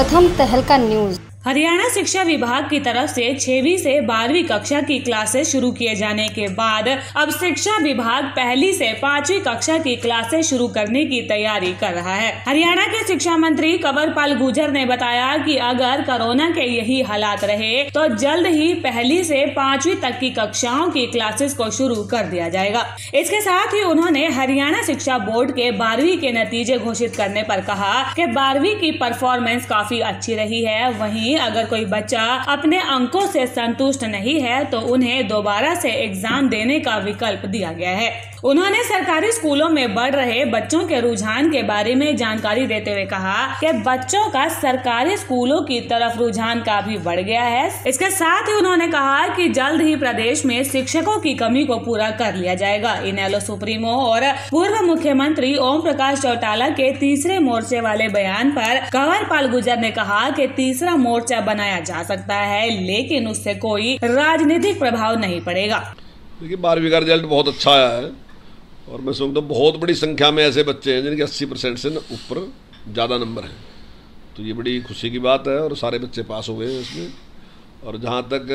प्रथम तहलका न्यूज। हरियाणा शिक्षा विभाग की तरफ से 6वीं से 12वीं कक्षा की क्लासेस शुरू किए जाने के बाद अब शिक्षा विभाग 1ली से 5वीं कक्षा की क्लासेस शुरू करने की तैयारी कर रहा है। हरियाणा के शिक्षा मंत्री कंवरपाल गुर्जर ने बताया कि अगर कोरोना के यही हालात रहे तो जल्द ही 1ली से 5वीं तक की कक्षाओं की क्लासेस को शुरू कर दिया जाएगा। इसके साथ ही उन्होंने हरियाणा शिक्षा बोर्ड के 12वीं के नतीजे घोषित करने पर कहा कि 12वीं की परफॉर्मेंस काफी अच्छी रही है। वहीं अगर कोई बच्चा अपने अंकों से संतुष्ट नहीं है तो उन्हें दोबारा से एग्जाम देने का विकल्प दिया गया है। उन्होंने सरकारी स्कूलों में बढ़ रहे बच्चों के रुझान के बारे में जानकारी देते हुए कहा कि बच्चों का सरकारी स्कूलों की तरफ रुझान काफी बढ़ गया है। इसके साथ ही उन्होंने कहा कि जल्द ही प्रदेश में शिक्षकों की कमी को पूरा कर लिया जाएगा। इनेलो सुप्रीमो और पूर्व मुख्यमंत्री ओम प्रकाश चौटाला के तीसरे मोर्चे वाले बयान पर कंवरपाल गुर्जर ने कहा कि तीसरा मोर्चा बनाया जा सकता है लेकिन उससे कोई राजनीतिक प्रभाव नहीं पड़ेगा। देखिए 12वीं का रिजल्ट बहुत अच्छा आया है और मैं समझता हूँ बहुत बड़ी संख्या में ऐसे बच्चे हैं जिनके 80% से ऊपर ज़्यादा नंबर हैं, तो ये बड़ी खुशी की बात है और सारे बच्चे पास हो गए हैं इसमें। और जहाँ तक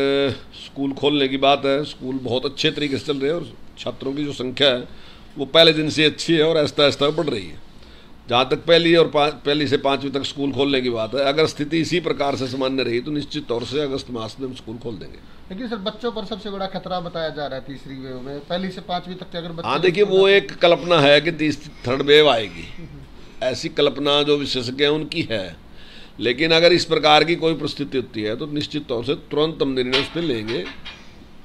स्कूल खोलने की बात है, स्कूल बहुत अच्छे तरीके से चल रहे हैं और छात्रों की जो संख्या है वो पहले दिन से अच्छी है और आहिस्ता आहिस्ता बढ़ रही है। जहाँ तक 1ली से 5वीं तक स्कूल खोलने की बात है, अगर स्थिति इसी प्रकार से सामान्य रही तो निश्चित तौर से अगस्त मास में हम स्कूल खोल देंगे। लेकिन सर बच्चों पर सबसे बड़ा खतरा बताया जा रहा है तीसरी वेव में, 1ली से 5वीं तक के अगर बच्चे। हाँ देखिए, वो एक कल्पना है कि थर्ड वेव आएगी, ऐसी कल्पना जो विशेषज्ञ हैं उनकी है। लेकिन अगर इस प्रकार की कोई परिस्थिति होती है तो निश्चित तौर से तुरंत हम निर्णय उस पर लेंगे।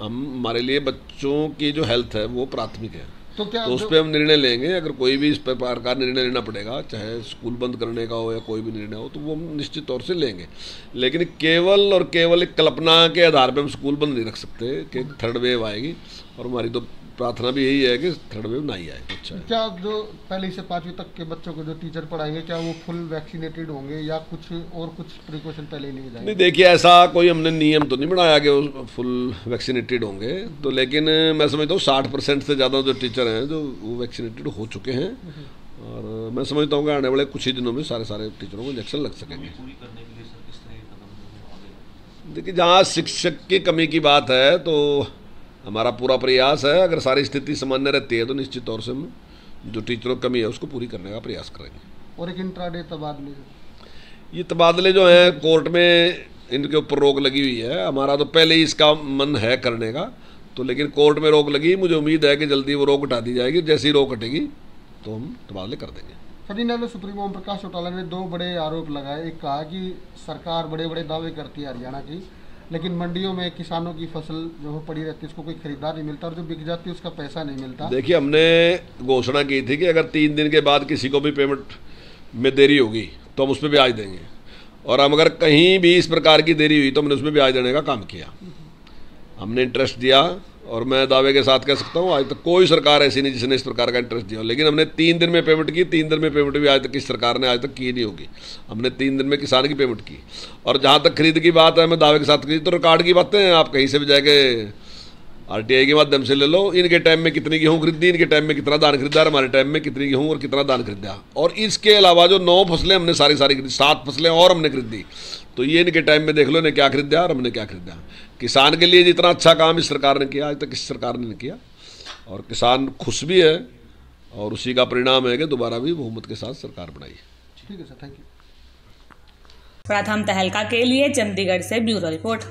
हमारे लिए बच्चों की जो हेल्थ है वो प्राथमिक है, तो उस पर हम निर्णय लेंगे। अगर कोई भी इस प्रकार का निर्णय लेना पड़ेगा, चाहे स्कूल बंद करने का हो या कोई भी निर्णय हो, तो वो हम निश्चित तौर से लेंगे। लेकिन केवल और केवल एक कल्पना के आधार पर हम स्कूल बंद नहीं रख सकते कि थर्ड वेव आएगी, और हमारी तो प्रार्थना भी यही है कि थर्ड वेव नहीं आए। अच्छा, क्या जो 1ली से 5वीं तक के बच्चों को जो टीचर पढ़ाएंगे क्या वो फुल वैक्सीनेटेड होंगे या कुछ प्रिकॉशन पहले लिए जाएंगे? नहीं देखिए, ऐसा कोई हमने नियम तो नहीं बनाया कि वो फुल वैक्सीनेटेड होंगे, तो लेकिन मैं समझता हूँ 60% से ज़्यादा जो टीचर हैं जो वो वैक्सीनेटेड हो चुके हैं। और मैं समझता हूँ कि आने वाले कुछ ही दिनों में सारे टीचरों को इंजेक्शन लग सकेंगे। देखिए, जहाँ शिक्षक की कमी की बात है तो हमारा पूरा प्रयास है, अगर सारी स्थिति सामान्य रहती है तो निश्चित तौर से हम जो टीचरों की कमी है उसको पूरी करने का प्रयास करेंगे। और एक इंट्राडे तबादले, ये तबादले जो हैं कोर्ट में इनके ऊपर रोक लगी हुई है। हमारा तो पहले ही इसका मन है करने का, तो लेकिन कोर्ट में रोक लगी, मुझे उम्मीद है कि जल्दी वो रोक हटा दी जाएगी। जैसे ही रोक हटेगी तो हम तबादले कर देंगे। सर इनेलो सुप्रीमो ओम प्रकाश चौटाला ने 2 बड़े आरोप लगाए। एक कहा कि सरकार बड़े बड़े दावे करती है हरियाणा की, लेकिन मंडियों में किसानों की फसल जो है पड़ी रहती है, उसको कोई खरीदार नहीं मिलता और जो बिक जाती है उसका पैसा नहीं मिलता। देखिए, हमने घोषणा की थी कि अगर 3 दिन के बाद किसी को भी पेमेंट में देरी होगी तो हम उस पर ब्याज देंगे, और हम अगर कहीं भी इस प्रकार की देरी हुई तो हमने उसमें ब्याज देने का काम किया। हमने इंटरेस्ट दिया और मैं दावे के साथ कह सकता हूँ आज तक कोई सरकार ऐसी नहीं जिसने इस प्रकार का इंटरेस्ट दिया। लेकिन हमने 3 दिन में पेमेंट की, 3 दिन में पेमेंट भी आज तक किस सरकार ने आज तक की नहीं होगी। हमने 3 दिन में किसान की पेमेंट की। और जहाँ तक खरीद की बात है, मैं दावे के साथ की, तो रिकॉर्ड की बातें हैं, आप कहीं से भी जाके RTI के माध्यम से ले लो। इनके टाइम में कितनी गेहूँ खरीदी, इनके टाइम में कितना धान खरीदा, हमारे टाइम में कितनी गेहूँ और कितना धान खरीदा। और इसके अलावा जो 9 फसलें हमने सारी खरीदी, 7 फसलें और हमने खरीदी, तो ये इनके टाइम में देख लो इन्हें क्या खरीदा और हमने क्या खरीदा। किसान के लिए जितना अच्छा काम इस सरकार ने किया आज तक किसी सरकार ने नहीं किया, और किसान खुश भी है, और उसी का परिणाम है कि दोबारा भी बहुमत के साथ सरकार बनाई। ठीक है सर, थैंक यू। प्रथम तहलका के लिए चंडीगढ़ से ब्यूरो रिपोर्ट।